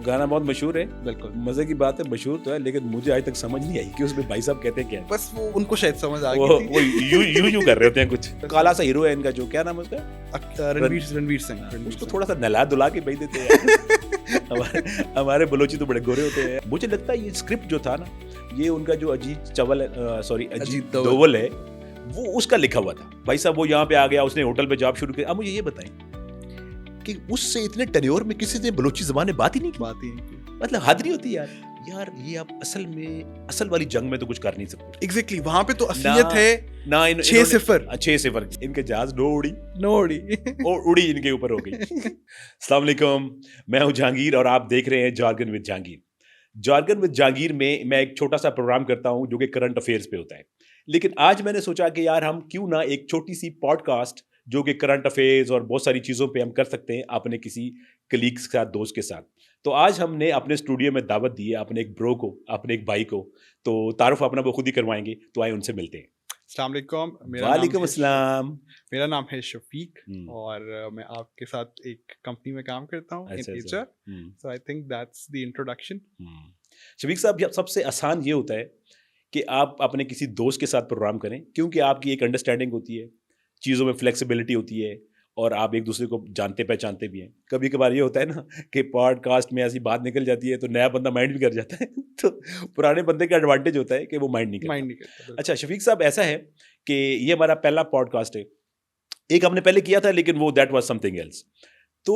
गाना बहुत मशहूर है, बिल्कुल। मजे की बात है, मशहूर तो है, लेकिन मुझे आज तक समझ नहीं आई कि उसमें भाई साहब कहते क्या है। बस वो उनको शायद समझ आ वो गई थी। वो यू कर रहे होते हैं कुछ। काला सा हीरो है इनका, जो क्या नाम है उसका, रणवीर सिंह। उसको थोड़ा सा नला दुला के भेज देते हैं। हमारे बलोची तो बड़े गोरे होते हैं। मुझे लगता है ये स्क्रिप्ट जो था ना, ये उनका जो अजीत दोवल है, वो उसका लिखा हुआ था। भाई साहब वो यहाँ पे आ गया, उसने होटल पे जॉब शुरू की। अब मुझे ये बताएं कि उससे इतने टेन्योर में किसी ने बलोची ज़बान में बात ही नहीं की। मतलब हद नहीं होती यार ये आप असल वाली जंग में तो कुछ कर नहीं सकते। एग्जैक्टली, वहां पे तो असलियत है ना 6-0 इनके जहाज नो उड़ी और उड़ी इनके ऊपर हो गई। अस्सलाम वालेकुम, मैं हूं जहांगीर और आप देख रहे हैं jargon with Jahangir. Jargon with Jahangir में मैं एक छोटा सा प्रोग्राम करता हूं जो कि करंट अफेयर्स पे होता है। लेकिन आज मैंने सोचा कि यार हम क्यों ना एक छोटी सी पॉडकास्ट जो कि करंट अफेयर्स और बहुत सारी चीज़ों पे हम कर सकते हैं अपने किसी कलीग्स के साथ, दोस्त के साथ। तो आज हमने अपने स्टूडियो में दावत दी है अपने एक ब्रो को, अपने एक भाई को। तो तारुफ अपना वो खुद ही करवाएंगे, तो आए उनसे मिलते हैं। अस्सलाम वालेकुम, वालेकुम अस्सलाम। मेरा नाम है शफीक और मैं आपके साथ एक कंपनी में काम करता हूँ in HR. So I think that's the introduction. Shafiq साहब, सबसे आसान ये होता है कि आप अपने किसी दोस्त के साथ प्रोग्राम करें, क्योंकि आपकी एक अंडरस्टैंडिंग होती है, चीज़ों में फ्लेक्सिबिलिटी होती है और आप एक दूसरे को जानते पहचानते भी हैं। कभी कभार ये होता है ना कि पॉडकास्ट में ऐसी बात निकल जाती है तो नया बंदा माइंड भी कर जाता है। तो पुराने बंदे का एडवांटेज होता है कि वो माइंड नहीं करता। अच्छा शफीक साहब, ऐसा है कि ये हमारा पहला पॉडकास्ट है। एक हमने पहले किया था लेकिन वो दैट वाज समथिंग एल्स। तो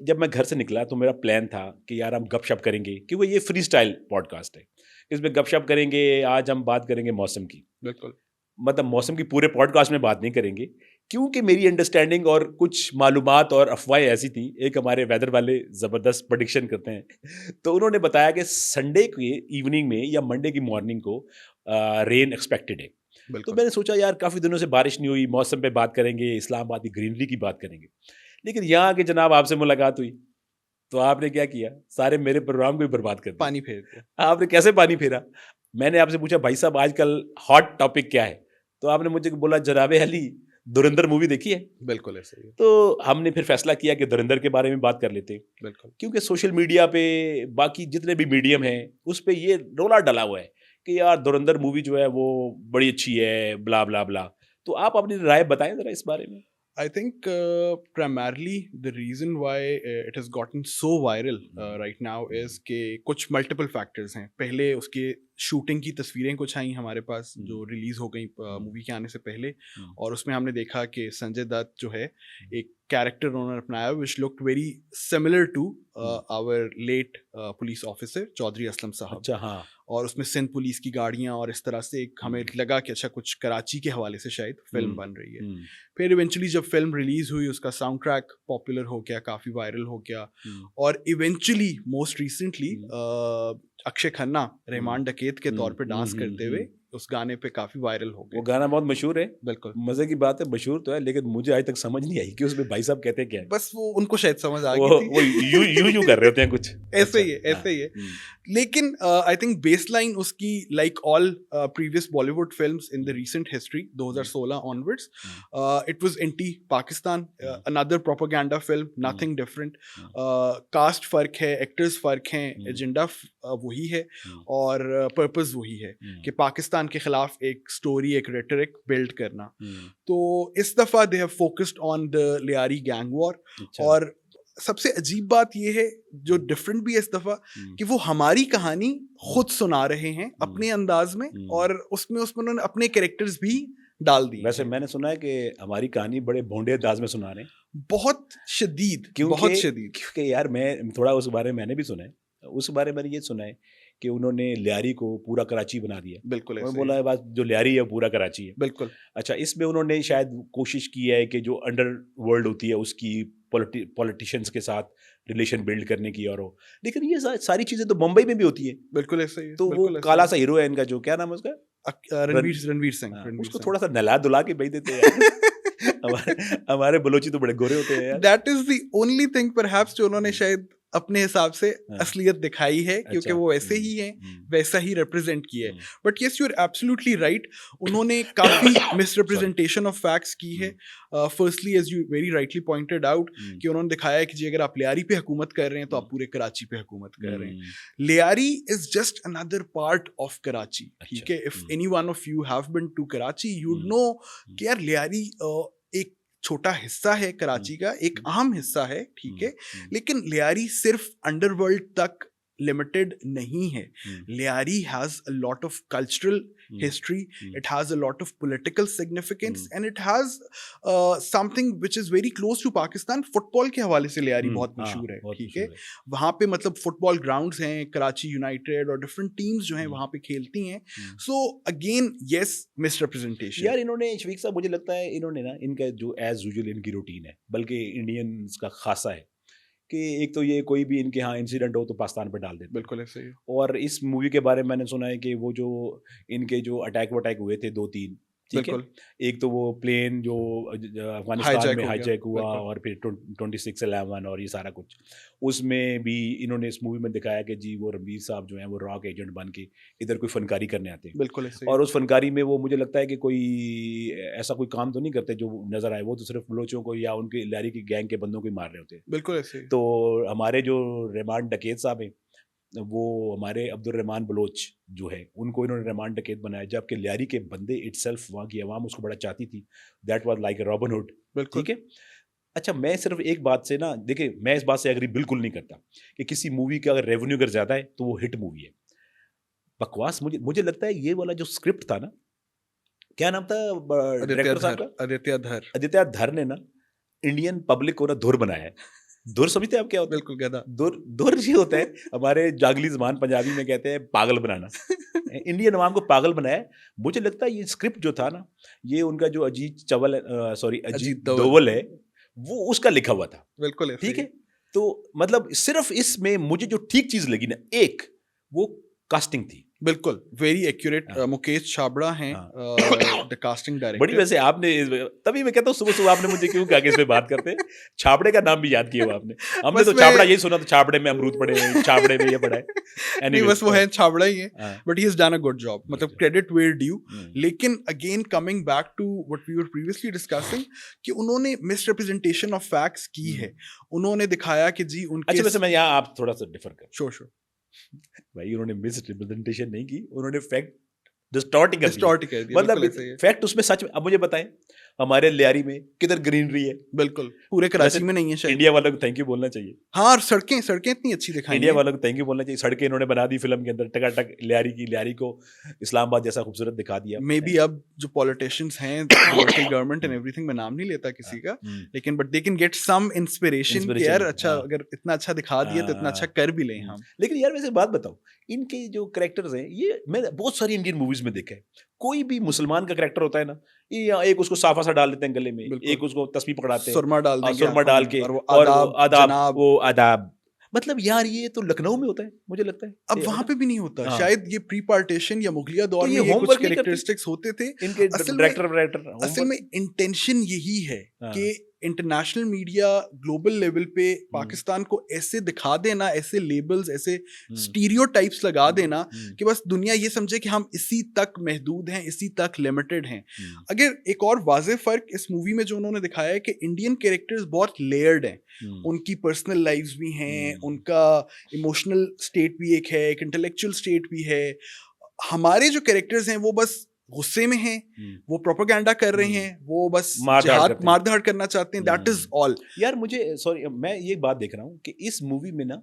जब मैं घर से निकला तो मेरा प्लान था कि यार हम गपशप करेंगे, क्योंकि ये फ्री स्टाइल पॉडकास्ट है, इसमें गपशप करेंगे। आज हम बात करेंगे मौसम की। बिल्कुल। मतलब मौसम की पूरे पॉडकास्ट में बात नहीं करेंगे, क्योंकि मेरी अंडरस्टैंडिंग और कुछ मालूमात और अफवाहें ऐसी थी। एक हमारे वेदर वाले ज़बरदस्त प्रेडिक्शन करते हैं, तो उन्होंने बताया कि संडे के इवनिंग में या मंडे की मॉर्निंग को रेन एक्सपेक्टेड है। तो मैंने सोचा यार काफ़ी दिनों से बारिश नहीं हुई, मौसम पे बात करेंगे, इस्लामाबाद की ग्रीनरी की बात करेंगे। लेकिन यहाँ आके जनाब आपसे मुलाकात हुई तो आपने क्या किया, सारे मेरे प्रोग्राम को ही बर्बाद कर दिया। पानी फेर दिया। आपने कैसे पानी फेरा? मैंने आपसे पूछा भाई साहब आजकल हॉट टॉपिक क्या है, तो आपने मुझे बोला जनाबे अली धुरंधर मूवी देखी है? बिल्कुल ऐसा ही है। तो हमने फिर फैसला किया कि धुरंधर के बारे में बात कर लेते हैं। बिल्कुल। क्योंकि सोशल मीडिया पे बाकी जितने भी मीडियम हैं उस पे ये रोला डला हुआ है कि यार धुरंधर मूवी जो है वो बड़ी अच्छी है, ब्ला ब्ला ब्ला। तो आप अपनी राय बताएं जरा इस बारे में। I think primarily the reason why it has gotten so viral right now is कि कुछ multiple factors हैं। पहले उसके शूटिंग की तस्वीरें कुछ आई हमारे पास जो रिलीज हो गई मूवी के आने से पहले, और उसमें हमने देखा कि संजय दत्त जो है एक कैरेक्टर उन्होंने अपनाया which looked very similar to our late police officer Chaudhary Aslam sahab. अच्छा, हाँ। और उसमें सिंध पुलिस की गाड़ियां और इस तरह से एक हमें लगा कि अच्छा कुछ कराची के हवाले से शायद फिल्म बन रही है। फिर इवेंचुअली जब फिल्म रिलीज हुई उसका साउंड ट्रैक पॉपुलर हो गया, काफ़ी वायरल हो गया, और eventually most recently Akshay Khanna Rahman डकैत के तौर पे डांस करते हुए उस गाने पे काफी वायरल हो गए। वो गाना बहुत मशहूर है। बिल्कुल। मजे की बात है, मशहूर तो है, लेकिन मुझे आज तक समझ नहीं आई कि उसमें भाई साहब कहते क्या है। बस वो उनको शायद समझ आ गई थी। वो यू कर रहे होते हैं कुछ। ऐसे ही है, ऐसे ही है। लेकिन आई थिंक बेसलाइन उसकी like all previous Bollywood films in the recent history 2016 onwards, it was anti Pakistan, another propaganda film, nothing different. Cast फर्क है, एक्टर्स फर्क हैं, एजेंडा वही है और पर्पस वही है कि पाकिस्तान के खिलाफ एक स्टोरी, एक रेटरिक बिल्ड करना। तो इस दफा they have focused on the Lyari gang war. और सबसे अजीब बात यह है जो डिफरेंट भी है इस दफा कि वो हमारी कहानी खुद सुना रहे हैं अपने अंदाज में, और उसमें उन्होंने अपने कैरेक्टर्स भी डाल दिए। वैसे मैंने सुना है कि हमारी कहानी बड़े भोंडे अंदाज में सुना रहे हैं, बहुत शदीद, बहुत शदीद। क्योंकि यार मैं थोड़ा उस बारे में मैंने भी सुना है, उस बारे में मैंने ये सुना है कि उन्होंने लियारी को पूरा कराची बना दिया। बिल्कुल ऐसे बोला है बात, जो लियारी है पूरा कराची है। बिल्कुल। अच्छा, इसमें उन्होंने शायद कोशिश की है कि जो अंडर वर्ल्ड होती है उसकी पॉलिटिशियंस के साथ रिलेशन बिल्ड करने की, और हो, लेकिन ये सारी चीजें तो मुंबई में भी होती है। बिल्कुल ऐसे ही है। तो वो काला सा हीरो है इनका, जो क्या नाम है उसका, रणवीर सिंह, उसको थोड़ा सा नला दुला के भेज देते हैं। हमारे बलोची तो बड़े गोरे होते हैं। That is the only thing perhaps जो उन्होंने शायद अपने हिसाब से हाँ। असलियत दिखाई है, क्योंकि अच्छा, वो वैसे ही हैं, वैसा ही रिप्रेजेंट किया है. But yes, you are absolutely right, उन्होंने काफी मिसरिप्रेजेंटेशन ऑफ फैक्ट्स की है. Firstly, as you very rightly pointed out, कि उन्होंने दिखाया है कि जी अगर आप लियारी पे हुकूमत कर रहे हैं तो आप पूरे कराची पे हुकूमत कर रहे हैं. Lyari is just another part of Karachi. ठीक है, if any one of you have been to Karachi, you know कि यार लियारी एक छोटा हिस्सा है कराची का, एक अहम हिस्सा है. ठीक है, लेकिन लियारी सिर्फ अंडरवर्ल्ड तक लिमिटेड नहीं है. Lyari has a lot of cultural history, it has a lot of political significance, and it has something which is very close to Pakistan. Football के हवाले से लियारी बहुत मशहूर है. ठीक है, वहाँ पे मतलब फुटबॉल ग्राउंड्स हैं, कराची यूनाइटेड और डिफरेंट टीम्स जो हैं वहाँ पे खेलती हैं. So again yes, misrepresentation. यार इन्होंने शफीक साहब, मुझे लगता है इन्होंने ना, इनका जो एज यूजुअल इनकी रूटीन है, बल्कि इंडियंस का खासा है कि एक तो ये कोई भी इनके यहाँ इंसिडेंट हो तो पाकिस्तान पे डाल देते. बिल्कुल ऐसे ही. और इस मूवी के बारे में मैंने सुना है कि वो जो इनके जो अटैक वटैक हुए थे 2-3, ठीक है, एक तो वो प्लेन जो अफगानिस्तान में हाईजैक हुआ, और फिर 26/11 और ये सारा कुछ, उसमें भी इन्होंने इस मूवी में दिखाया कि जी वो रणवीर साहब जो हैं वो रॉक एजेंट बन के इधर कोई फनकारी करने आते हैं. बिल्कुल ऐसे. और उस फनकारी में वो, मुझे लगता है कि कोई ऐसा कोई काम तो नहीं करते जो नजर आए, वो तो सिर्फ बलोचों को या उनके लारी की गैंग के बंदों को ही मार रहे होते हैं. बिल्कुल ऐसे. तो हमारे जो रहमान डकैत साहब हैं, वो हमारे अब्दुल रहमान बलोच जो है, उनको इन्होंने रहमान डकैत बनाया, जबकि लियारी के बंदे इटसेल्फ, वहाँ की आवाम उसको बड़ा चाहती थी. That was like a robin hood. ठीक है. अच्छा, मैं सिर्फ एक बात से ना, देखिए मैं इस बात से एग्री बिल्कुल नहीं करता कि किसी मूवी का अगर रेवेन्यू अगर ज्यादा है तो वो हिट मूवी है. बकवास. मुझे लगता है ये वाला जो स्क्रिप्ट था ना, क्या नाम था डायरेक्टर साहब का? आदित्य धर ने ना इंडियन पब्लिक को ना धुर बनाया है. धुर समझते हैं आप क्या होता है? बिल्कुल गधा. धुर ये होता है, हमारे जागली ज़बान पंजाबी में कहते हैं पागल बनाना. इंडियन अवाम को पागल बनाया. मुझे लगता है ये स्क्रिप्ट जो था ना, ये उनका जो अजीत दोवल है, वो उसका लिखा हुआ था. बिल्कुल. ठीक है. तो मतलब सिर्फ इसमें मुझे जो ठीक चीज लगी ना, एक वो कास्टिंग थी. बिल्कुल वेरी एक्यूरेट. मुकेश छाबड़ा हैं द कास्टिंग डायरेक्टर. बड़ी वैसे आपने, तभी मैं कहता हूँ सुबह सुबह आपने मुझे क्यों कहा कि इस पे बात करते हैं. छाबड़े का नाम भी याद किया हुआ आपने. हमने तो छाबड़ा यही सुना, तो छाबड़े में अमरूद पड़े हैं, छाबड़े में ये पड़ा है. नहीं, बस वो है छाबड़ा ही है, but he has done a good job. मतलब क्रेडिट वेयर ड्यू. लेकिन again coming back to what we were previously discussing, कि उन्होंने मिसरिप्रेजेंटेशन ऑफ फैक्ट्स की है. उन्होंने दिखाया कि जी उनके, अच्छा वैसे मैं यहाँ आप थोड़ा सा डिफर कर. श्योर भाई उन्होंने मिस रिप्रेजेंटेशन नहीं की, उन्होंने फैक्ट डिस्टॉर्ट कर दिया. मतलब फैक्ट उसमें सच में. अब मुझे बताएं, हमारे लियारी में किधर ग्रीनरी है? बिल्कुल पूरे कराची में नहीं है शायद. इंडिया वालों को थैंक यू बोलना चाहिए. हाँ, और सड़कें इतनी अच्छी दिखाई. इंडिया वालों को थैंक यू बोलना चाहिए. सड़कें इन्होंने बना दी फिल्म के अंदर टकाटक. लियारी को इस्लामाबाद जैसा खूबसूरत दिखा दिया. मे बी अब जो पॉलिटिशियंस हैं, लोकल गवर्नमेंट एंड एवरीथिंग, मैं नाम नहीं लेता किसी का, लेकिन but they can get some inspiration कि यार अच्छा, अगर इतना अच्छा दिखा दिया तो इतना अच्छा कर भी लें हम. लेकिन यार वैसे बात बताओ, इनके जो कैरेक्टर्स हैं, ये मैं बहुत सारी इंडियन मूवीज में देखा है. कोई भी मुसलमान का कैरेक्टर होता है ना, ये एक उसको साफा सा डाल देते हैं गले में, एक उसको तस्बीह पकड़ाते हैं, सुरमा डाल के, और आदाब, वो आदाब. मतलब यार ये तो लखनऊ में होता है मुझे लगता है. अब वहां पे भी नहीं होता. शायद ये प्री पार्टीशन या मुगलिया दौर में ये कुछ कैरेक्टरिस्टिक्स होते थे इनके. डायरेक्टर असल में इंटेंशन यही है कि इंटरनेशनल मीडिया ग्लोबल लेवल पे पाकिस्तान को ऐसे दिखा देना, ऐसे लेबल्स, ऐसे स्टीरियोटाइप्स लगा देना कि बस दुनिया ये समझे कि हम इसी तक महदूद हैं, इसी तक लिमिटेड हैं. अगर एक और वाज़ेह फर्क इस मूवी में जो उन्होंने दिखाया है कि इंडियन कैरेक्टर्स बहुत लेयर्ड हैं. उनकी पर्सनल लाइव्स भी हैं, उनका इमोशनल स्टेट भी एक है, एक इंटेलेक्चुअल स्टेट भी है. हमारे जो कैरेक्टर्स हैं वो बस गुस्से में हैं, वो प्रोपेगेंडा कर रहे हैं, वो बस मार-धाड़ करना चाहते हैं. That is all. यार मुझे सॉरी, मैं ये बात देख रहा हूँ कि इस मूवी में ना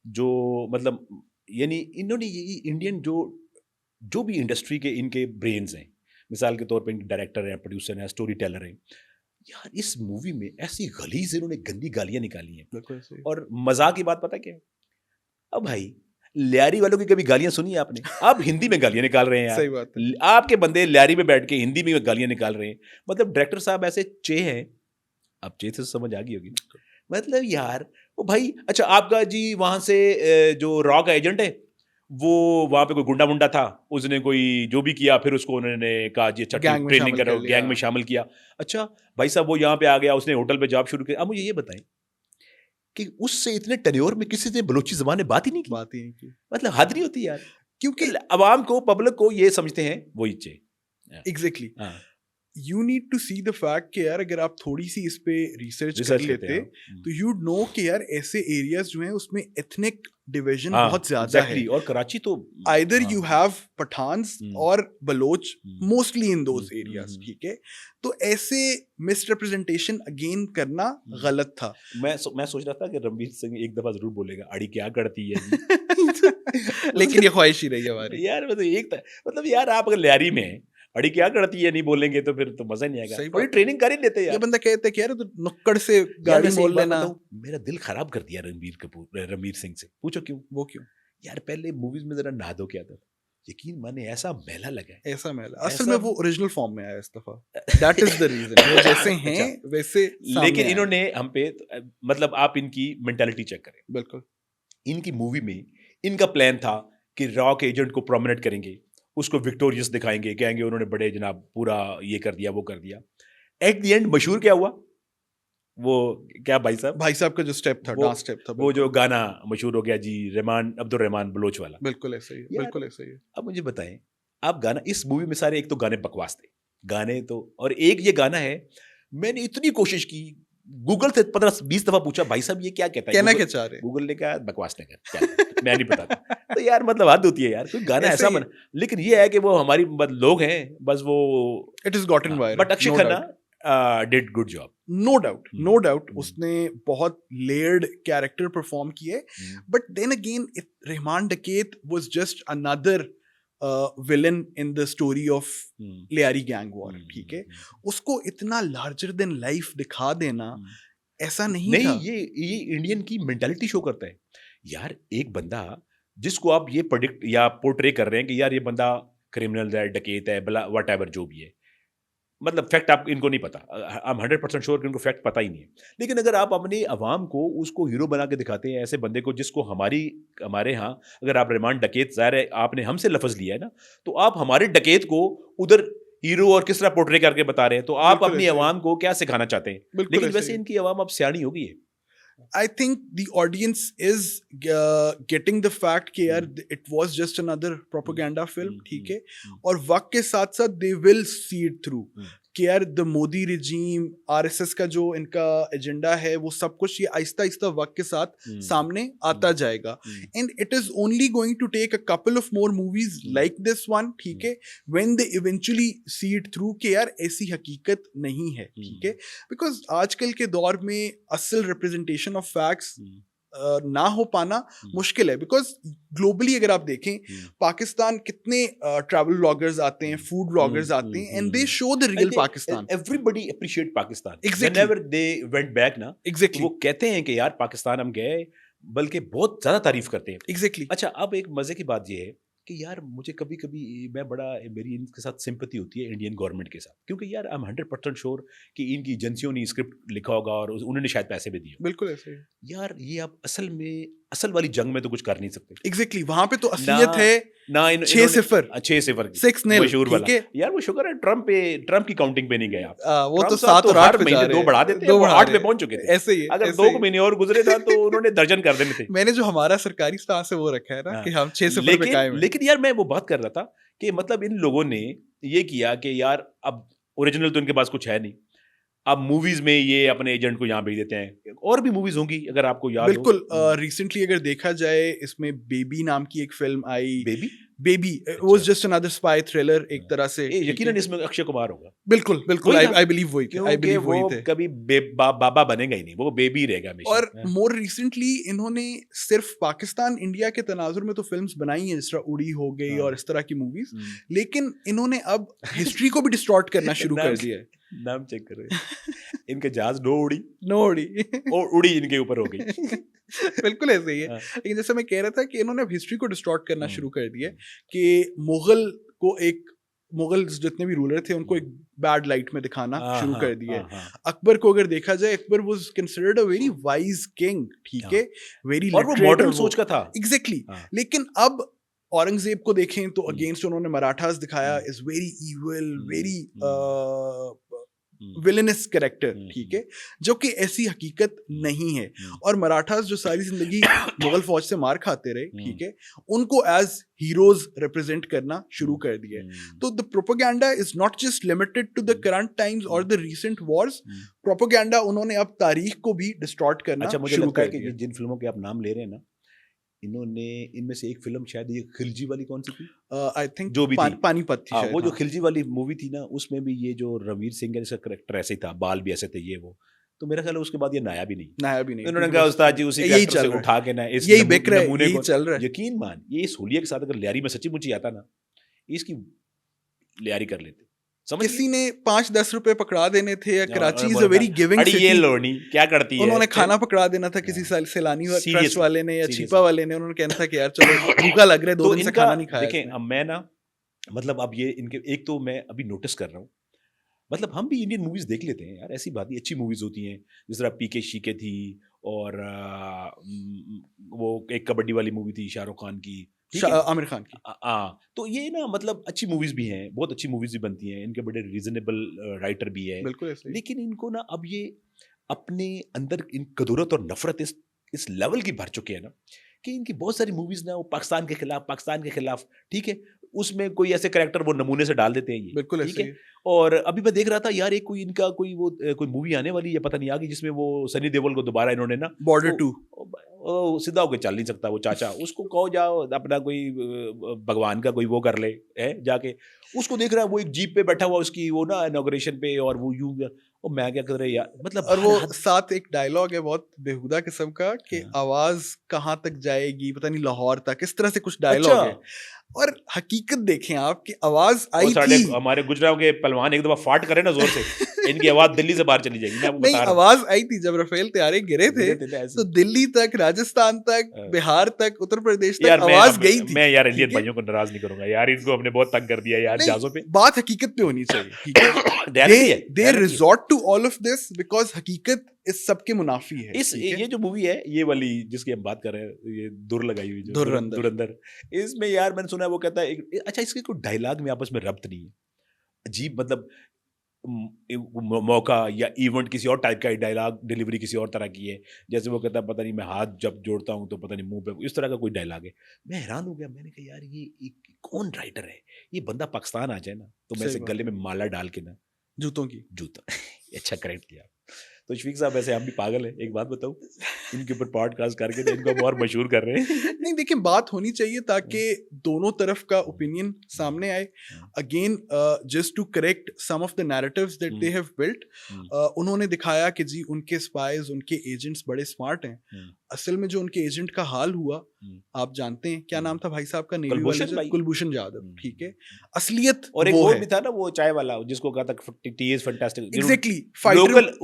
जो मतलब यानी इन्होंने ये इंडियन जो भी इंडस्ट्री के इनके ब्रेन्स हैं, मिसाल के तौर पे इनके डायरेक्टर हैं, प्रोड्यूसर हैं, स्टोरी टेलर हैं, यार इस मूवी में ऐसी गलीज इन्होंने गंदी गालियां निकाली हैं. और मजाक की बात पता क्या है? अब भाई लियारी वालों की कभी गालियां सुनी है आपने? आप हिंदी में गालियां निकाल रहे हैं यार. सही बात है. आपके बंदे लियारी में बैठ के हिंदी में गालियां निकाल रहे हैं. मतलब डायरेक्टर साहब ऐसे चे हैं, अब चे से समझ आ गई होगी. मतलब यार वो भाई, अच्छा आपका जी वहां से जो रॉ का एजेंट है, वो वहां पे कोई गुंडा मुंडा था, उसने कोई जो भी किया, फिर उसको उन्होंने कहा जी अच्छा ट्रेनिंग करो, गैंग में शामिल किया. अच्छा भाई साहब वो यहाँ पे आ गया, उसने होटल पे जॉब शुरू किया. अब मुझे ये बताएं, कि उससे इतने टेन्योर में किसी ने बलोची ज़बान में बात ही नहीं की। बात ही नहीं की, मतलब हद नहीं होती यार, क्योंकि अवाम को, पब्लिक को ये समझते हैं वही चाहिए। एग्जैक्टली हाँ, you need to see the fact कि यार अगर आप थोड़ी सी इस पे रिसर्च कर रिसर्च करते लेते हैं। तो यूड नो कि यार ऐसे एरियाज जो हैं उसमें एथनिक डिवीजन हाँ, बहुत ज्यादा है। एग्जैक्टली। और कराची तो आइदर हाँ, यू हैव पठान्स हम्म, और Baloch hmm, mostly in those hmm, areas, hmm, ठीक है। तो ऐसे मिसरिप्रेजेंटेशन अगेन करना गलत था। मैं सोच रहा था कि रणवीर सिंह एक दफा जरूर बोलेगा अड़ी क्या करती है जी। लेकिन ये ख्वाहिश ही रही हमारी। यार मतलब मतलब यार आप अगर लियारी में हैं, अड़ी क्या करती है नहीं बोलेंगे तो फिर तो मजा नहीं आएगा। सही थोड़ी बात है। ट्रेनिंग कर ही लेते ये यार। बंदा कहते कि यार तो नुक्कड़ से यार गाड़ी वैसे एक मोड़ बात लेना। बताऊं, मेरा दिल खराब कर दिया रणवीर सिंह से। पूछो क्यों? वो क्यों? यार पहले मूवीज में जरा नहा धो के आता था, यकीन माने ऐसा मैला लगा है। ऐसा मैला असल ऐसा में वो ओरिजिनल फॉर्म में आया इस दफा। दैट इज द रीजन, वो जैसे हैं अच्छा, वैसे सामने लेकिन आए। इन्होंने हम पे मतलब आप इनकी मेंटालिटी चेक करें। बिल्कुल इनकी मूवी में इनका प्लान था कि रॉ के एजेंट को प्रोमिनेट करेंगे, उसको विक्टोरियस दिखाएंगे, कहेंगे उन्होंने बड़े जनाब पूरा ये कर दिया वो कर दिया। एट द एंड मशहूर क्या हुआ? वो क्या भाई साहब, भाई साहब का जो स्टेप था, वो डांस स्टेप था, वो जो बिल्कुल गाना मशहूर हो गया जी, अब्दुल रहमान बलोच वाला। बिल्कुल ऐसे ही है, यार बिल्कुल ऐसे ही है। अब मुझे बताएं, आप गाना इस मूवी में सारे एक तो गाने बकवास थे, गाने तो, और एक ये गाना है, मैंने इतनी कोशिश की, गूगल से 15-20 दफा पूछा भाई साहब ये क्या कहता है, कहना क्या चाह रहे? गूगल ने कहा बकवास नहीं कर, क्या मैं नहीं बताता। तो यार मतलब हद होती है यार, कोई गाना ऐसे ऐसा ही बना, लेकिन ये है कि वो हमारी लोग हैं बस वो। It is gotten viral, but Akshay no Khanna doubt, did good job. No doubt, no doubt. Hmm. उसने बहुत लेयर्ड कैरेक्टर परफॉर्म किए, but then again Rehman Dakait was just another villain in the story of Lyari gang war, ठीक है। उसको इतना larger than life दिखा देना ऐसा नहीं था। ये इंडियन की मेंटालिटी शो करता है यार। एक बंदा जिसको आप ये प्रेडिक्ट या पोर्ट्रे कर रहे हैं कि यार ये बंदा क्रिमिनल है, डकैत है, बला व्हाटएवर जो भी है, मतलब फैक्ट आप इनको नहीं पता, आई एम 100% श्योर कि इनको फैक्ट पता ही नहीं है। लेकिन अगर आप अपनी आवाम को उसको हीरो बना के दिखाते हैं, ऐसे बंदे को जिसको हमारे यहाँ, अगर आप रहमान डकैत, ज़ाहिर है आपने हमसे लफ्ज़ लिया है ना, तो आप हमारे डकैत को उधर हीरो और किस तरह पोर्ट्रे करके बता रहे हैं, तो आप बिल्कुल अपनी ऐसे ही, आवाम को क्या सिखाना चाहते हैं? बिल्कुल लेकिन ऐसे वैसे ही। इनकी आवाम अब सियानी हो गई है। I think the audience is getting the fact कि यार it was just another propaganda film, ठीक है। और वक्त के साथ साथ they will see it through कि यार द मोदी रिजीम, आरएसएस का जो इनका एजेंडा है, वो सब कुछ ये आहिस्ता आहिस्ता वक्त के साथ सामने आता जाएगा। And it is only going to take a couple of more movies like this one, ठीक है, when they eventually see it through कि यार ऐसी हकीकत नहीं है, ठीक है। बिकॉज आजकल के दौर में असल रिप्रेजेंटेशन ऑफ फैक्ट्स ना हो पाना मुश्किल है। बिकॉज ग्लोबली अगर आप देखें, पाकिस्तान कितने ट्रैवल व्लॉगर्स आते हैं, फूड व्लॉगर्स आते हैं, and they show the real Pakistan. Everybody appreciate Pakistan Exactly. Whenever they went back ना, एग्जैक्टली तो वो कहते हैं कि यार पाकिस्तान हम गए, बल्कि बहुत ज्यादा तारीफ करते हैं। एग्जैक्टली अच्छा, अब एक मजे की बात ये है कि यार मुझे कभी कभी मेरी इनके साथ सिंपैथी होती है इंडियन गवर्नमेंट के साथ, क्योंकि यार आई एम 100% श्योर कि इनकी एजेंसियों ने स्क्रिप्ट लिखा होगा और उन्होंने शायद पैसे भी दिए। बिल्कुल ऐसे ही। यार ये आप असल वाली जंग में तो कुछ कर नहीं सकते। एग्जैक्टली वहां पे तो असलियत है ना 6-0 6-0 6-0 मशहूर वाला। ठीक है। यार वो शुक्र है ट्रम्प की काउंटिंग पे नहीं गए आप। वो तो ट्रम्प साहब 7 और 8 हर पे जा महीने रहे 2 बढ़ा देते हैं, वो 8 पे पहुंच चुके थे। ऐसे ही अगर ऐसे 2 ही। महीने और गुजरे था तो उन्होंने दर्जन कर देने थे। मैंने जो हमारा सरकारी स्टांस है वो रखा है ना कि हम 6-0 पे कायम हैं। लेकिन यार मैं वो बात कर रहा था कि मतलब इन लोगों ने ये किया कि यार अब ओरिजिनल तो इनके पास कुछ है नहीं, अब मूवीज में ये अपने एजेंट को यहाँ भेज देते हैं। और भी मूवीज होंगी अगर आपको याद बिल्कुल। हो। रिसेंटली अगर देखा जाए, इसमें बेबी नाम की एक film I. Baby was just another spy thriller एक तरह से। यकीनन इसमें अक्षय कुमार होगा। बिल्कुल बिल्कुल, आई बिलीव वही थे, आई बिलीव वही थे। कभी बाबा बनेगा ही नहीं, वो बेबी रहेगा हमेशा। और मोर रिसेंटली इन्होंने सिर्फ पाकिस्तान इंडिया के तनाजुर में तो फिल्म्स बनाई हैं, जिस तरह उड़ी हो गई और इस तरह की मूवीज, लेकिन इन्होंने अब हिस्ट्री को भी डिस्टॉर्ट करना शुरू कर दिया है। नाम चेक करो, इनके जहाज नो उड़ी और उड़ी इनके ऊपर हो गई। बिल्कुल ऐसे ही है। लेकिन जैसे मैं कह रहा था कि इन्होंने अब हिस्ट्री को डिस्टॉर्ट करना शुरू कर दिया है कि मुगल जितने भी रूलर थे उनको एक बैड लाइट में दिखाना शुरू कर दिया है। अकबर को अगर देखा जाए, Akbar was considered a very wise king, ठीक है, वेरी, और वो मॉडर्न सोच का था। एग्जैक्टली। लेकिन अब औरंगजेब को देखें तो अगेंस्ट उन्होंने मराठास दिखाया is very evil, very villainous character, ठीक है, जो कि ऐसी हकीकत नहीं है। और मराठास जो सारी जिंदगी मुगल फौज से मार खाते रहे, ठीक है, उनको एज हीरोज रिप्रेजेंट करना शुरू कर दिया है। तो the propaganda is not just limited to the current times और द रिसेंट वॉर्स। प्रोपेगेंडा उन्होंने अब तारीख को भी डिस्टॉर्ट करना शुरू कर दिया। जिन फिल्मों के आप नाम ले रहे हैं ना, इन्होंने इनमें से एक फिल्म शायद ये खिलजी वाली कौन सी थी, आई थिंक जो भी थी पानीपत थी, वो जो खिलजी वाली मूवी थी ना, उसमें भी ये जो रणवीर सिंह है इसका करेक्टर ऐसे ही था, बाल भी ऐसे थे ये वो। तो मेरा ख्याल है उसके बाद ये नाया भी नहीं। उन्होंने कहा उस्ताद जी उसी कैरेक्टर से उठा के ना इस नमूने को चल रहा है। यकीन मान, ये सोलिया के साथ अगर लियारी में सच्ची मुच्ची आता ना, इसकी लियारी कर लेते। किसी ने 5-10 रुपए पकड़ा देने थे, या Karachi is a very giving city, ये लोनी क्या करती है, उन्होंने खाना पकड़ा देना था किसी सैलानी ट्रस्ट वाले ने या छिपा वाले ने, उन्होंने कहना था कि यार चलो भूखा लग रहा है, 2 दिन से खाना नहीं खाया। देखें अब मैं ना, मतलब अब ये इनके, एक तो मैं अभी नोटिस कर रहा हूँ, मतलब हम भी इंडियन मूवीज देख लेते हैं यार, ऐसी बात ही, अच्छी मूवीज होती हैं, जिस तरह पीके शीके थी, और वो एक कबड्डी वाली मूवी थी शाहरुख खान की, आमिर खान की। तो ये ना मतलब अच्छी मूवीज भी हैं, बहुत अच्छी मूवीज भी बनती हैं, इनके बड़े रीजनेबल राइटर भी है, बिल्कुल, लेकिन इनको ना अब ये अपने अंदर इन कदूरत और नफरत इस लेवल की भर चुके हैं ना, कि इनकी बहुत सारी मूवीज ना वो पाकिस्तान के खिलाफ, ठीक है, उसमें कोई ऐसे कैरेक्टर वो नमूने से डाल देते हैं ये, बिल्कुल ठीक है। और अभी मैं देख रहा था यार, एक कोई इनका कोई मूवी आने वाली है, पता नहीं आ गई, जिसमें वो सनी देओल को दोबारा इन्होंने ना बॉर्डर 2 सीधा होकर चल नहीं सकता वो चाचा, उसको कहो जाओ अपना कोई भगवान का कोई वो कर ले है जाके, उसको देख रहा है वो एक जीप पे बैठा हुआ उसकी वो ना इनॉग्रेशन पे, और वो यूं, और मैं क्या कर रहे यार, मतलब। और वो साथ एक डायलॉग है बहुत बेहुदा किस्म का कि आवाज कहाँ तक जाएगी पता नहीं, लाहौर तक, इस तरह से कुछ डायलॉग है। और हकीकत देखें आप कि आवाज आई थी, हमारे गुजरात के पहलवान एक दफा फाट करे ना जोर से, इनकी आवाज दिल्ली से बाहर चली जाएगी। मैं आपको बता रहा हूं, आवाज आई थी जब राफेल तैयारे गिरे थे, तो दिल्ली तक, राजस्थान तक, बिहार तक, उत्तर प्रदेश तक आवाज गई थी। मैं यार इंडियन भाइयों को नाराज नहीं करूंगा यार, इनको हमने बहुत तंग कर दिया यार जहाजों पे। बात हकीकत पे होनी चाहिए, ठीक है। They resort to all of this because हकीकत इस सबके मुनाफी है। ये जो मूवी है, ये वाली जिसकी हम बात कर रहे हैं, ये दुर लगाई हुई जो धुरंधर, इसमें यार मैंने सुना है वो कहता है अच्छा इसके कोई डायलॉग में आपस में रब्त नहीं है, अजीब, मतलब मौका या इवेंट किसी और टाइप का डायलॉग डिलीवरी किसी और तरह की है, जैसे वो कहता है पता नहीं मैं हाथ जब जोड़ता हूँ तो पता नहीं मुंह पे, इस तरह का कोई डायलॉग है। मैं हैरान हो गया, मैंने कहा यार ये कौन राइटर है, ये बंदा पाकिस्तान आ जाए ना तो मैं इसे गले में माला डाल के ना जूता अच्छा करेक्ट किया। तो शफीक साहब ऐसे हम भी पागल हैं, एक बात बताऊं, इनके ऊपर पॉडकास्ट करके इनको हम और मशहूर कर रहे हैं। नहीं देखिए, बात होनी चाहिए ताकि दोनों तरफ का ओपिनियन सामने आए। Again just to correct some of the narratives that they have built, उन्होंने दिखाया कि जी उनके स्पाइज, उनके एजेंट्स बड़े स्मार्ट हैं। असल में जो उनके एजेंट का हाल हुआ, आप जानते हैं क्या नाम था भाई साहब का, नेवी वाले कुलभूषण यादव, ठीक है। असलियत और एक और भी था ना वो चाय वाला, जिसको कहा था टी इज फैंटास्टिक, एग्जैक्टली,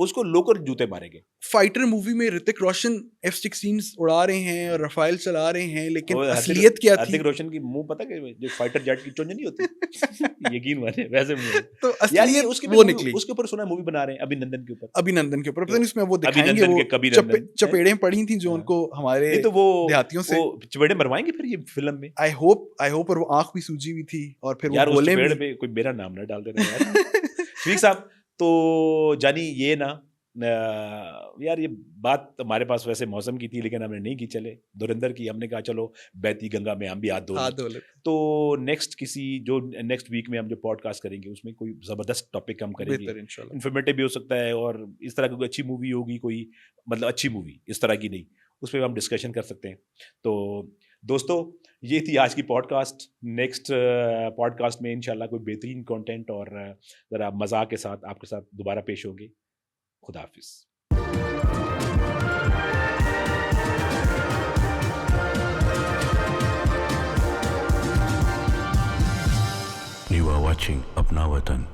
उसको लोकल जूते मारेंगे। फाइटर मूवी में ऋतिक रोशन F-16 उड़ा रहे हैं और रफाइल चला रहे हैं, लेकिन असलियत क्या थी? ऋतिक रोशन की मुंह पता है जो फाइटर जेट की चोंज नहीं होती यकीन माने वैसे मुंह, तो असलियत वो निकली। उसके ऊपर सुना मूवी बना रहे हैं अभिनंदन के ऊपर, पता नहीं उसमें वो दिखाएंगे वो चपेड़े पड़ी थी जो उनको हमारे तो वो देहातियों से चपेड़े मरवाएंगे फिर ये फिल्म में। आई होप, और वो आंख भी सूजी हुई थी, और फिर वो बोले पे कोई मेरा नाम ना डाल देना यार। शफीक साहब, तो जानी ये ना यार ये बात हमारे पास वैसे मौसम की थी, लेकिन हमने नहीं की, चले धुरंधर की, हमने कहा चलो बहती गंगा में हम भी हाथ धो लें। तो नेक्स्ट वीक में हम जो पॉडकास्ट करेंगे उसमें कोई जबरदस्त टॉपिक हम करेंगे, इन्फॉर्मेटिव भी हो सकता है, और इस तरह की कोई अच्छी मूवी होगी, कोई मतलब अच्छी मूवी इस तरह की नहीं, उस पर हम डिस्कशन कर सकते हैं। तो दोस्तों ये थी आज की पॉडकास्ट। नेक्स्ट पॉडकास्ट में इंशाल्लाह कोई बेहतरीन कंटेंट और ज़रा मज़ाक के साथ आपके साथ दोबारा पेश होंगे। खुदा हाफिज़। You are watching Apna Watan.